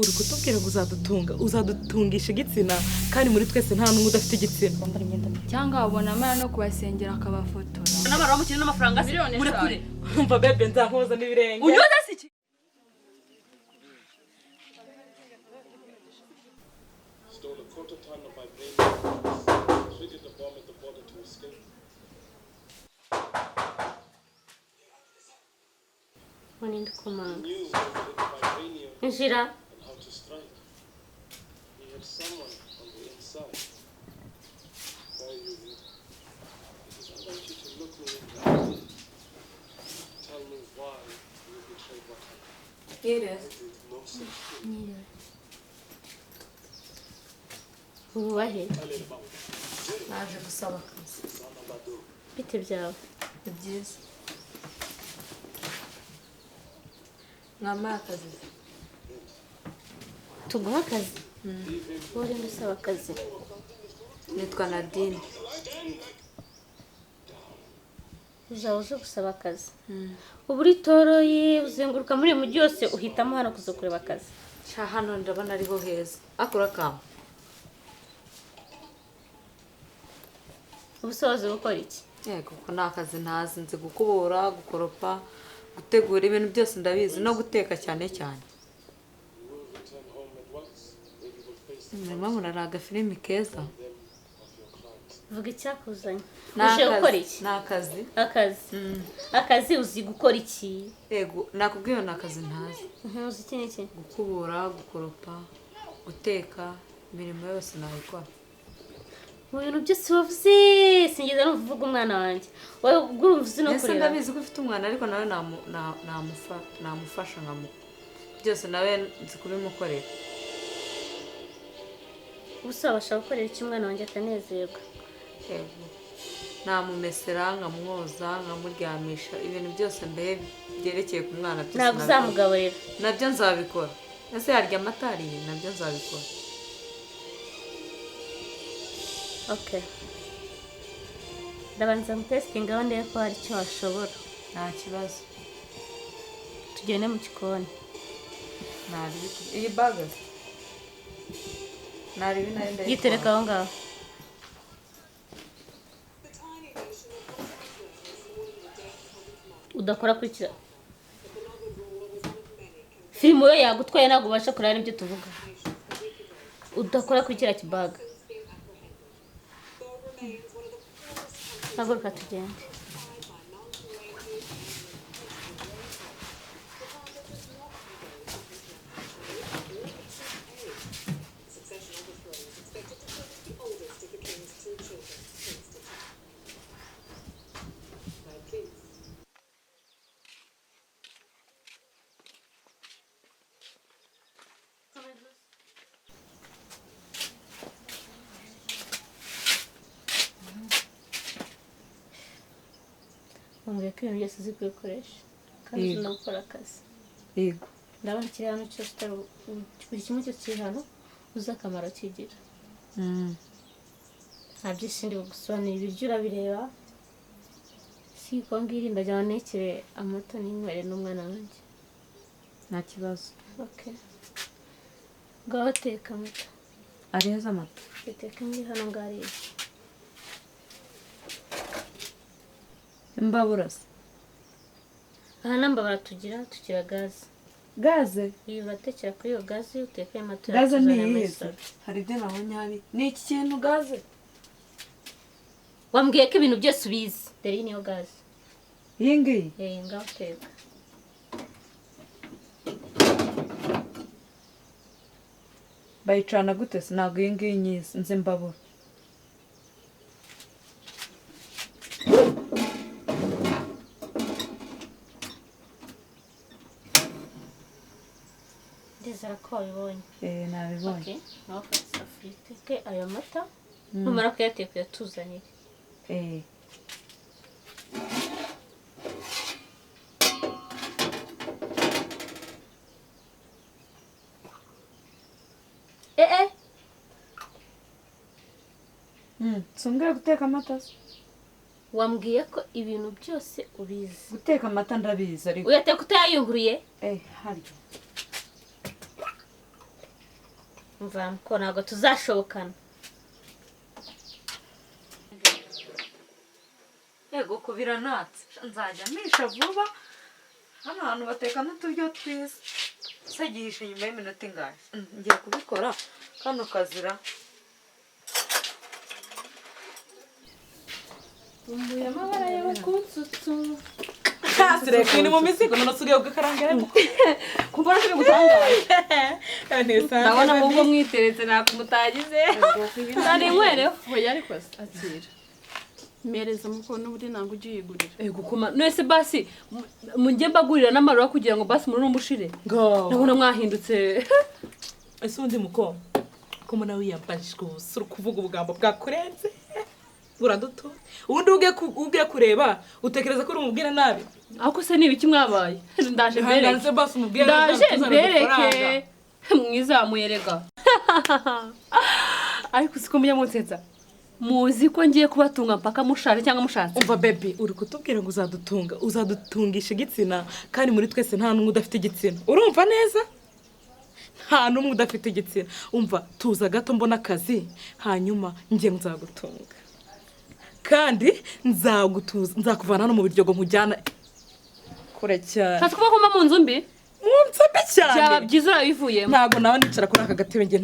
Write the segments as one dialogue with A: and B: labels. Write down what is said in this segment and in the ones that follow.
A: uri kutubwira ngo uzadutungisha igitsina kandi muri twese nta n'umwe udafite igitsina
B: cyangwa wabona amara no kubasengera akabafotora
C: n'abara bamukina n'amafaranga muri kure
A: umva bebe nzankoza n'ibirenge
C: unyuze se iki
D: stole a quarter ton of my brain, triggered the bomb at the border to escape.
E: Morning, command.
D: Knew how to hit vibranium
E: Injira.
D: and how to strike. He had someone on the inside. Why are you here? Because I want you to look me in the eye. Tell me why you betrayed what happened.
B: Yes.
D: I did no such thing.
E: Urubahe.
B: Naje gusaba akazi.
E: Bite byawe.
B: Byiza. Mwamaye akazi.
E: Tuguha akazi. Uri gusaba akazi.
B: Nitwa Nadine.
E: Uzaje gusaba akazi. Uburi toroye uzenguruka muri mujyi yose uhitamo hano kuzokureba akazi.
B: Sha hano ndabona ariho heza. Akora kama.
E: Ubusobazi gukora iki?
B: Yego ko nakazi ntazi nzi gukubura, gukoropa, gutegura ibintu byose ndabizi no guteka cyane cyane.
D: You will return home at once, where you will face the
B: Mama muraraga filimi keza.
D: them of your clients.
E: Vuga icyakuzanye. Uje gukora iki?
B: Nakazi.
E: Akazi. Akazi uzi gukora iki?
B: Yego nakubwiye nakazi ntazi.
E: Uzi iki n'iki?
B: Gukubura, gukoropa, guteka, imirimo yose nayikora.
E: Mu bintu byose wavuze singeza no kuvuga umwana wanjye. Wowe urumvuze no
B: Nese
E: kurera.
B: ndabizi ko ufite umwana ariko nawe namufasha nkamu. Byose nawe nzi kubimukorera.
E: Ubusabasha gukorera iki umwana wanjye akanezerwa.
B: Yego. Namumesera, nkamwoza, nkamuryamisha, ibintu byose mbe byerekeye ku mwana byose.
E: Ntabwo uzamugaburira.
B: Nabyo nzabikora. Ese yarya amatari nabyo nzabikora.
E: Okay. Ndabanza mutesting aho ndeye ko hari icyo washobora.
B: Nta kibazo.
E: Tugende mu gikoni.
B: Nari iyi baga. Nari binari
E: Gitereka aho ngaho. Udakora kurikira. Filmu yo yagutwaye ntabwo ubasha kurara ibyo tuvuga. Udakora kurikira kibaga. Haguruka tugende. Wambwiye ko ibintu byose uzi kubikoresha kandi uzi no gukora akazi.
B: Yego.
E: Ndabona kiri hano cyose buri kimwe cyose kiri hano uzi akamaro kigira. Nta byinshi ndi bugusobanurira ibiryo urabireba. Si ko ngiri ndajya nekere amata n'inywere n'umwana wanjye.
B: Nta kibazo.
E: Okay. Ngaho teka amata.
B: Areza amata.
E: Teka ngi hano ngari.
B: Imbaburasa.
E: Aha nambabara tugira gaze.
B: Gaze.
E: Iyo batekera kuri iyo gaze uteka amata.
B: Gaze ni yihe? Hari ibyo nabonye habi. Ni iki kintu gaze?
E: Wambwiye ko ibintu byose ubizi. Dore niyo gaze.
B: Iyi ngiyi?
E: Ngaho teka.
B: Bayicana gute se ntabwo iyi ngiyi nyizi nzi imbabura.
E: Ndizera ko wabibonye.
B: Nabibonye.
E: Okay. Naho fata isafuriya uteke ayo mata. Numara kuyateka uyatuzanire.
B: Sumbwira guteka amata.
E: Wambwiye ko ibintu byose ubizi.
B: Guteka amata ndabizi ariko.
E: Uyateka utayayunguruye?
B: Haryo.
E: mva ko ntabwo tuzashobokana.
B: yego ko biranatse nzajya misha vuba hano hantu bateka n'uturyo twiza se gihishe nyuma y'iminota ingahe ngiye kubikora kano kazira
E: Umbuye amabara yawe kunsutsu.
A: Sire kwini mu mizigo none usigaye ugakarangiramo.
C: kumbona turi gutangaye
B: ndabona ahubwo mwiteretse ntabwo mutagize
C: nari nkwereho hoya ariko akira mereza mukono buri nango ugiye yigurira
B: ego kuma nese basi mujye mbagurira n'amarura kugira ngo basi muri umushire
A: Go.
B: ndabona mwahindutse
A: Ese undi muko. Ko muna wiyambajwe usura kuvuga ubugambo bwakurenze. Uraduto. Ubundi ugiye kureba utekereza ko uri umubwira nabi.
B: ako se ni ibiki mwabaye ndaje mbereke
A: Hanganze basi umubwira
B: ndaje mbereke mwizamuye rega ariko siko mujya munsetsa muzi ko ngiye kubatunga mpaka mushare cyangwa mushatse
A: Umva baby uri kutubwira ngo uzadutungisha igitsina kandi muri twese nta numwe udafite igitsina. Urumva neza? Nta numwe udafite igitsina. Umva tuza gato mbona akazi hanyuma ngiye nzagutunga. Kandi nzakuvana no mu biryogo nkujyana kure cyane.
B: Shatse kuba kuma mu nzu mbi
A: Mwumve cyane.
B: byaba byiza urabivuyemo
A: Ntago nawe nicara kuri aka gatebe nge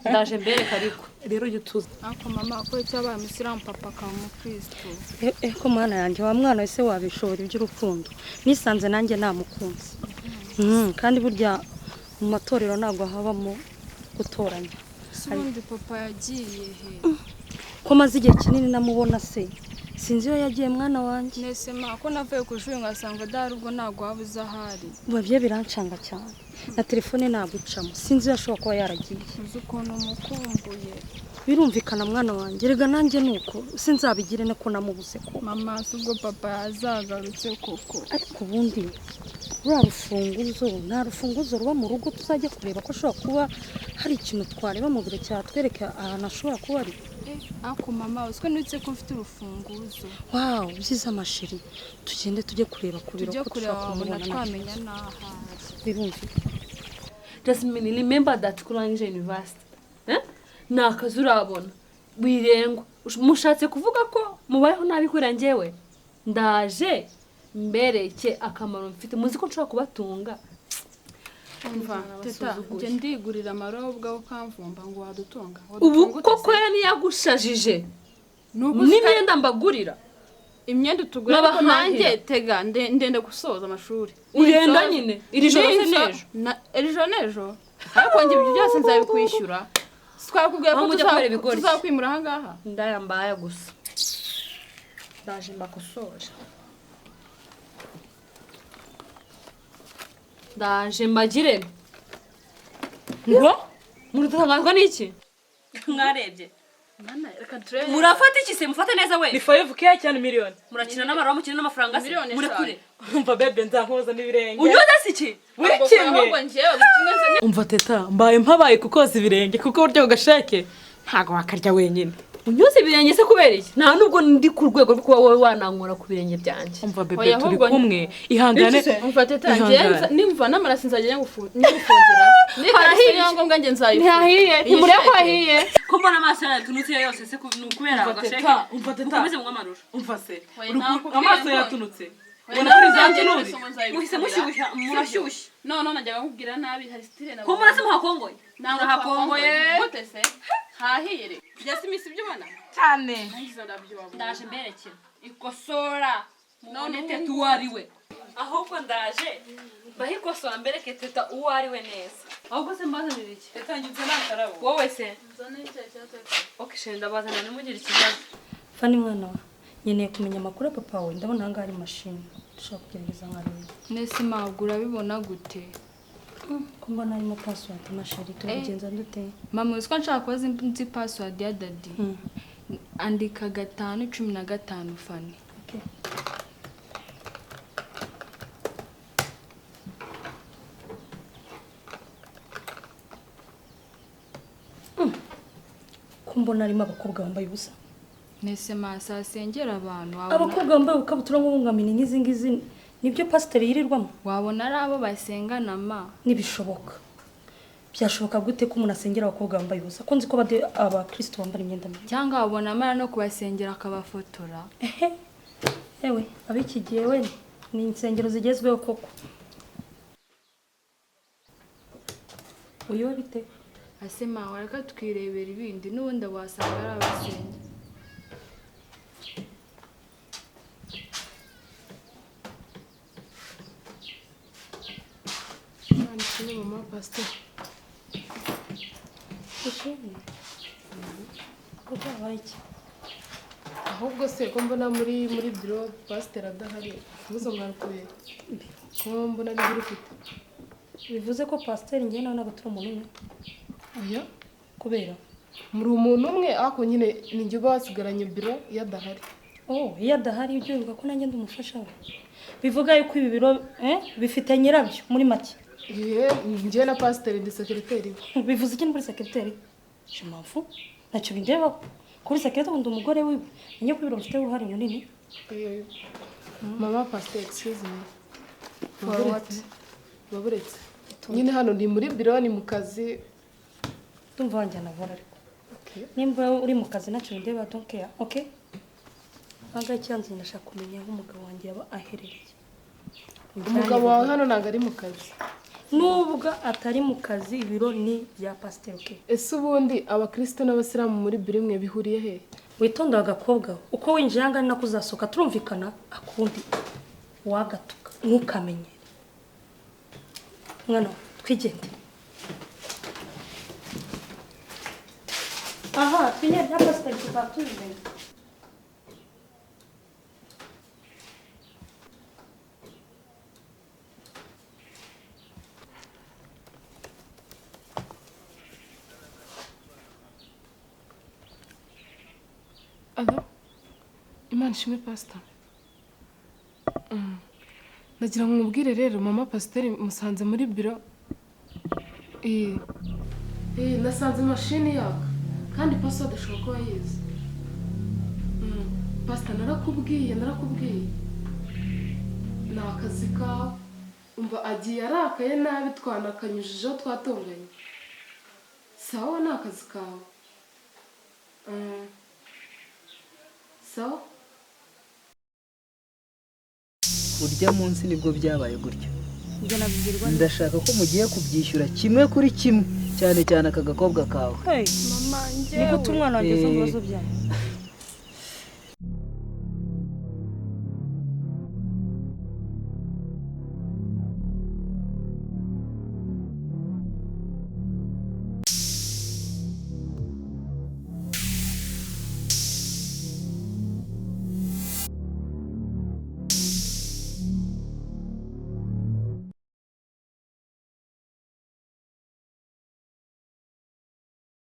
B: ndaje mbereka ariko
A: rero ujye tuza.
C: ako mama ko cyabaye musiramu papa ka mu Kristo
F: ko mwana yanjye wa mwana wese wabishobora iby'urukundo nisanze nanjye namukunze kandi burya mu matorero ntabwo habamo gutoranya
C: ubundi papa yagiye he
F: ko maze igihe kinini namubona se sinzi iyo yagiye mwana wanjye
C: nese ma ko navuye ku ishuri ngasanga dari ubwo ntabwo wabuze ahari
F: babye birancanga cyane na telefone nagucamo sinzi iyo ashobora kuba yaragiye
C: uzi ukuntu mukumbuye
F: birumvikana mwana wanjye rega nanjye nuko sinzabigire nako namubuze ko
C: mama si ubwo papa yazagarutse koko
F: ariko ubundi ruriya rufunguzo nta rufunguzo ruba mu rugo tuzajya kureba ko ashobora kuba hari ikintu twareba mu biro cyatwereka ahantu ashobora kuba ari
C: ako mama uziko nitse ko mfite urufunguzo
F: wawu byiza amashiri tugende tujye kureba ku biro
C: tujye
F: ko
C: kureba
F: dushobora
C: wabona
F: kumubona
C: twamenya n'ahantu
F: birumvikana
B: Jasmine remember that kurangije university ni akazi urabona wirengwa mushatse kuvuga ko mubayeho nabi kuri njyewe ndaje mbereke akamaro mfite muzi ko nshobora kubatunga
C: umva teta njye ndigurira amarobwa ukamvumba ngo wadutunga
B: ubu koko niyagushajije n'imyenda mbagurira
C: imyenda utugura ariko nanjye tega ndende gusoza amashuri
B: urenda nyine iri joro se n'ejo
C: iri joro n'ejo ariko njye ibyo byose nzabikwishyura twakubwiye ko tuzakwimura aha ngaha
B: ndayambaye gusa ndaje mbakosora ndaje mbagire ngo muratangazwa n'iki mwarebye murafata iki se mufate neza we
A: Ni 5k cyane miliyoni.
B: murakina n'amarwa mukina n'amafaranga se murekure
A: Umva bebe nzankoza n'ibirenge.
B: unyuze se iki
A: Buri kimwe. Umva teta mbaye mpabaye kukoza ibirenge kuko buryo bugasheke ntago wakarya wenyine.
B: unyuze ibirenge se kubera iki nta nubwo ndi ku rwego rwo kuba wowe wanankora ku birenge byanjye
A: Umva bebe turi kumwe ihangane.
C: umva teta njye nimva namara sinzajya ngufungira
B: Harahiye.
C: niba ngombwa njye nzayifunga
B: ntihahiye ntimurebe ko hahiye ko mbona amaso yatunutse yose se ni ukubera agasheke
A: Umva teta.
B: mukomeze mu amarusha
A: Umva se.
C: nakubwiye
A: Amaso
C: ngo-
A: yatunutse. Ubona kuri zanjye nuri.
B: muhise mushyushya murashyushya
C: none najyaga nkubwira nabi hari style na
B: ko murase muhakongoye
C: murahakongoye gute se hahire byasi imisi byubona
A: Cyane.
C: izo ndabyo wabona
B: ndaje mberekera
C: ikosora
B: none teta uwo ari we ahubwo ndaje bahikosora mbereke teta uwo ari we neza ahubwo se mbazanira iki
A: Teta nyuze nakarabo.
B: wowe se
C: zone icyayi cyateka
B: okay shenda bazana nimugire ikibazo
F: fani mwana wa nkeneye kumenya amakuru ya papa wawe ndabona ahangaha ari mashini dushobora kugerageza nkareba
C: nese magura bibona gute
F: ko mbona harimo password mashiri tubigenza dute
C: mama uziko nshaka kubaza nzi password ya daddy andika 515 fani
F: okay. ko mbona harimo abakobwa bambaye ubusa
C: nese masa sengera abantu
F: abakobwa bambaye ubukabutura nk'ubungamini nk'izi ngizi nibyo pasiteri yirirwamo
C: wabona ari abo basengana ma
F: nibishoboka byashoboka gute ko umuntu asengera abakobwa bambaye ubusa ko nzi ko abakristo bambara imyenda myiza
B: cyangwa wabona amara no kubasengera akabafotora.
F: ewe abiki gihe we ni insengero zigezweho koko uyu bite
B: ase mawe reka twirebera ibindi n'ubundi wasanga ari abasenga.
C: Imana ishimwe mama pastor.
F: ushimye ko byabaye iki
C: Ahubwo se ko mbona muri biro pastor adahari. Muzo mwarukuye. Ko mbona ni biro ufite.
F: bivuze ko pasiteri njye nawe ntabwo turi umuntu umwe
C: Oya.
F: kubera
C: Muri umuntu umwe ako nyine ninjye uba wasigaranye biro yadahari.
F: iyo adahari ibyo bivuga ko nanjye ndi umufasha we bivuga yuko ibi biro bifite nyirabyo muri make
C: Njye na pastor ndi secretary.
F: bivuze iki muri sekreteri shimafu ntacyo bindeba kuri sekreteri ndi umugore wiwe njye ku biro mfite uruhare runini
C: Mama pastor excuse me.
B: For what?
C: Baburetse. Nyine hano ndi muri biro ni mu kazi.
F: ndumva wanjyana vuba ariko
C: Okay.
F: nimba uri mu kazi ntacyo bindeba don't care okay ntabwo icyanzu ndashaka kumenya aho umugabo wanjye yaba aherereye
C: Umugabo wawe hano ntabwo ari mu kazi.
F: nubwo atari mu kazi ibiro ni bya pasiteri okay
C: Ese ubundi abakristo n'abasilamu muri biro imwe bihuriye he?
F: witonda agakobwa uko winjiye aha ngaha nako uzasohoka turumvikana akundi wagatuka ntukamenye mwana twigende aha twinye bya pasiteri tuzaba tubimenye
C: Alo? Imana ishimwe pastor. Nagira ngo mubwire rero mama pasiteri musanze muri biro. Nasanze mashini yaka kandi password ashobora kuba yize. Pastor narakubwiye. Ni akazi kawe. Umva agiye arakaye nabi twanakanyujijeho twatonganye. Sawa ni akazi kawe. Sawa?
G: urya munsi nibwo byabaye gutyo ndashaka ko mugiye kubyishyura kimwe kuri kimwe cyane cyane aka gakobwa kawe
F: niko umwana wanjye aza mu bibazo byanyu